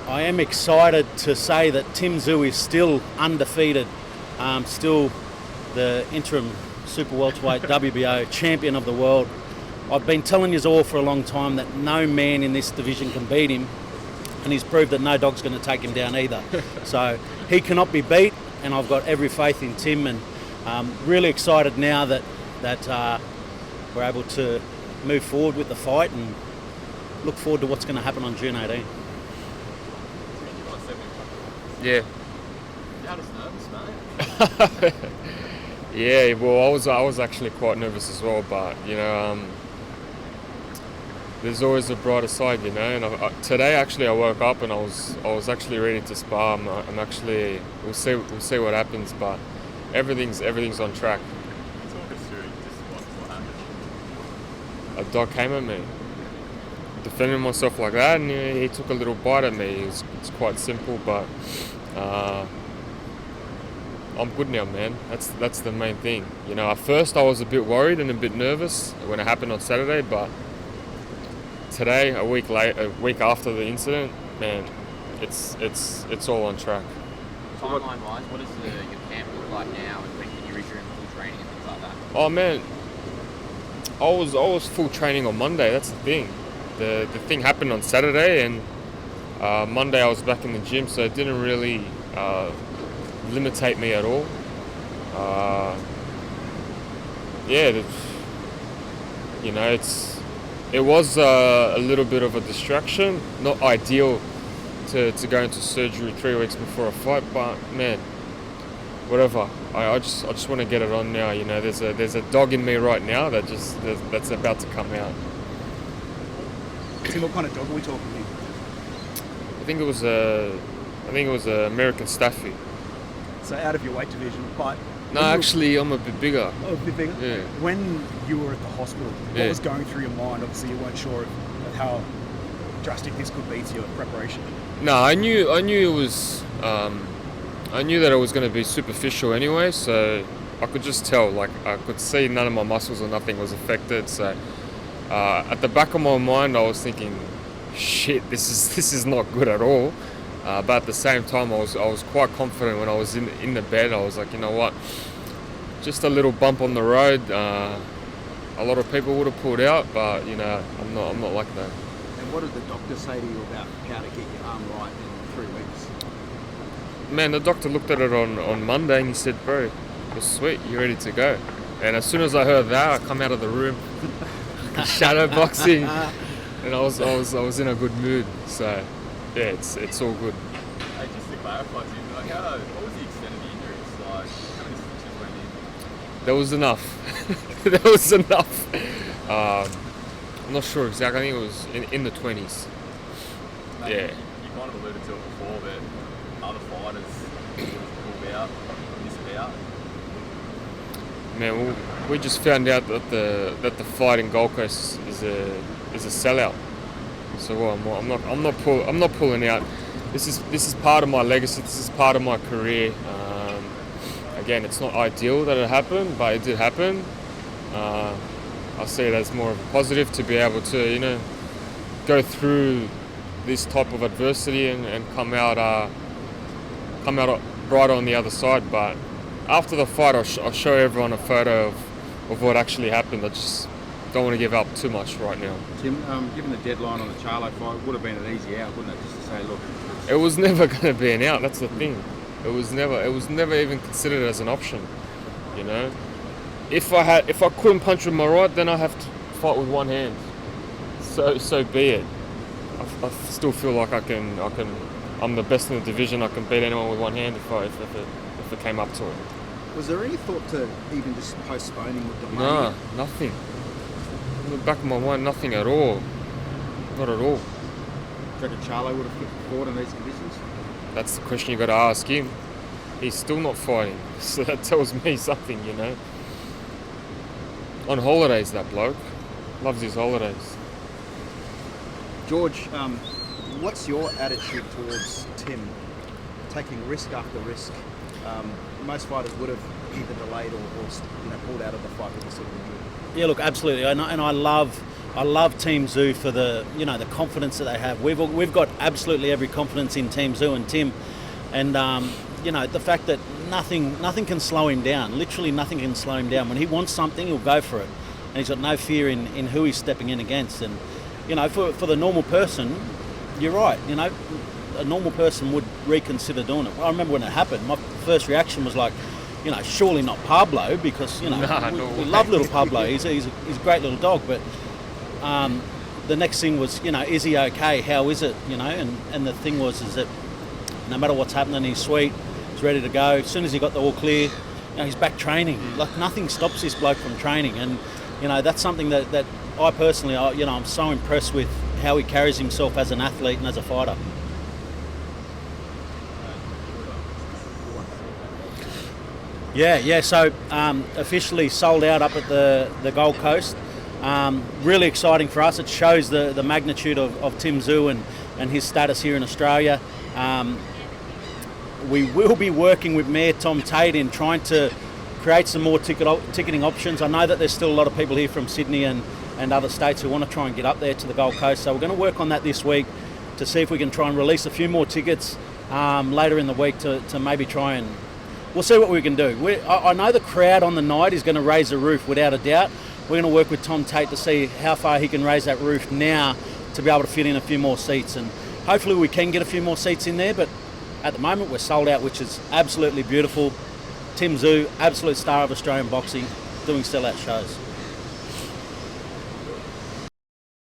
I am excited to say that Tszyu is still undefeated, still the interim super welterweight WBO champion of the world. I've been telling you all for a long time that no man in this division can beat him, and he's proved that no dog's going to take him down either. So he cannot be beat, and I've got every faith in Tim, and really excited now that we're able to move forward with the fight and look forward to what's going to happen on June 18. Yeah. You're just nervous, mate. Yeah, well, I was actually quite nervous as well, but there's always a brighter side, And today, actually, I woke up and I was actually ready to spar. I'm actually we'll see what happens, but everything's on track. Talk us through just what happened. A dog came at me, defending myself like that, and he took a little bite at me. It's quite simple, but I'm good now, man. That's the main thing. At first I was a bit worried and a bit nervous when it happened on Saturday, but today, a week after the incident, man, it's all on track. Timeline-wise, what does your camp look like now, and when can you resume full training and things like that? Oh man, I was full training on Monday. That's the thing. The thing happened on Saturday, and Monday I was back in the gym, so it didn't really limitate me at all. It was a little bit of a distraction. Not ideal to go into surgery 3 weeks before a fight, but man, whatever. I just want to get it on now. There's a dog in me right now that's about to come out. Tim, what kind of dog are we talking here? I think it was a American Staffy. So out of your weight division, but... No, actually, I'm a bit bigger. Oh, a bit bigger? Yeah. When you were at the hospital, what was going through your mind? Obviously, you weren't sure of how drastic this could be to your preparation. No, I knew it was... I knew that it was going to be superficial anyway, so I could just tell. Like, I could see none of my muscles or nothing was affected, so... at the back of my mind, I was thinking, shit, this is not good at all. But at the same time, I was quite confident when I was in the bed. I was like, you know what, just a little bump on the road. A lot of people would have pulled out, but I'm not like that. And what did the doctor say to you about how to get your arm right in 3 weeks? Man, the doctor looked at it on Monday and he said, bro, you're sweet, you're ready to go. And as soon as I heard that, I come out of the room, shadow boxing, and I was in a good mood. So yeah, it's all good. Hey, just to clarify, Tim, what was the extent of the injuries? Like, how many stitches went in? There was enough. There was enough. I'm not sure exactly. I think it was in the 20s. Maybe Yeah. You kind of alluded to it before, but other fighters would have pulled out, missed out. Man, we just found out that the fight in Gold Coast is a sellout. So I'm not pulling out. This is part of my legacy. This is part of my career. Again, it's not ideal that it happened, but it did happen. I see it as more of a positive to be able to go through this type of adversity and come out brighter on the other side. But after the fight, I'll show everyone a photo of what actually happened. I just don't want to give up too much right now. Tim, given the deadline on the Charlo fight, would have been an easy out, wouldn't it? Just to say, look, it was never going to be an out. That's the thing. It was never even considered as an option. If I couldn't punch with my right, then I have to fight with one hand. So be it. I still feel like I'm the best in the division. I can beat anyone with one hand if it came up to it. was there any thought to even just postponing with the money? No, nothing. In the back of my mind, nothing at all. Not at all. Do you reckon Charlo would have flipped forward in these conditions? That's the question you got to ask him. He's still not fighting, so that tells me something, On holidays, that bloke. Loves his holidays. George, what's your attitude towards Tim taking risk after risk? Most fighters would have either delayed or pulled out of the fight with a sort of injury. Yeah, look, absolutely. And I love I love Team Tszyu for the confidence that they have. We've got absolutely every confidence in Team Tszyu and Tim, and the fact that nothing can slow him down. Literally nothing can slow him down. When he wants something, he'll go for it, and he's got no fear in who he's stepping in against. And for the normal person, you're right. A normal person would reconsider doing it. Well, I remember when it happened, my first reaction was like, surely not Pablo, because we love little Pablo. He's a great little dog, but the next thing was, is he okay? How is it? And the thing was is that no matter what's happening, he's sweet, he's ready to go. As soon as he got the all clear, he's back training. Like nothing stops this bloke from training, and that's something that I personally, I'm so impressed with how he carries himself as an athlete and as a fighter. Yeah. So officially sold out up at the Gold Coast. Really exciting for us. It shows the magnitude of Tim Tszyu and his status here in Australia. We will be working with Mayor Tom Tate in trying to create some more ticketing options. I know that there's still a lot of people here from Sydney and other states who want to try and get up there to the Gold Coast. So we're going to work on that this week to see if we can try and release a few more tickets later in the week to maybe try and... We'll see what we can do. I know the crowd on the night is going to raise the roof without a doubt. We're going to work with Tom Tate to see how far he can raise that roof now to be able to fit in a few more seats. And hopefully we can get a few more seats in there, but at the moment we're sold out, which is absolutely beautiful. Tim Tszyu, absolute star of Australian boxing, doing sellout shows.